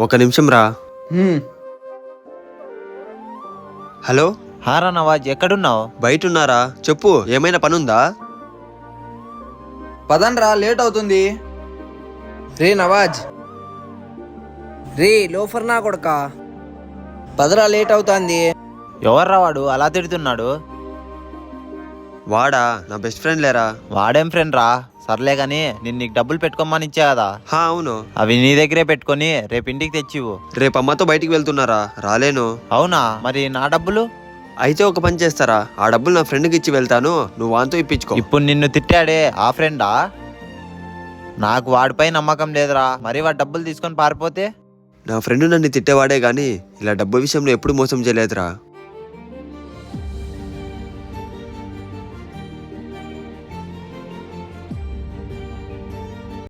ఒక నిమిషం రా. హలో, హారా నవాజ్, ఎక్కడున్నావు? బయట ఉన్నారా? చెప్పు, ఏమైనా పనుందా? పదండ్రా, లేట్ అవుతుంది. రే నవాజ్, రే లోఫర్ నా కొడక, పదరా, లేట్ అవుతుంది. ఎవర్రా వాడు అలా తిడుతున్నాడు? వాడా? నా బెస్ట్ ఫ్రెండ్ లేరా. వాడేం ఫ్రెండ్ రా? సర్లే గాని నేను నీకు డబ్బులు పెట్టుకోమని ఇచ్చా కదా, హా అవును. అవి నీ దగ్గరే పెట్టుకొని రేపు ఇంటికి తెచ్చివు. రేపు అమ్మతో బయటికి వెళ్తున్నారా, రాలేను. అవునా? మరి నా డబ్బులు? అయితే ఒక పని చేస్తారా, ఆ డబ్బులు నా ఫ్రెండ్కి ఇచ్చి వెళ్తాను, నువ్వు వాంతో ఇప్పించుకో. ఇప్పుడు నిన్ను తిట్టాడే ఆ ఫ్రెండా? నాకు వాడిపై నమ్మకం లేదురా. మరి వాడు డబ్బులు తీసుకొని పారిపోతే? నా ఫ్రెండ్ నన్ను తిట్టేవాడే గాని ఇలా డబ్బు విషయంలో ఎప్పుడు మోసం చేయలేదురా.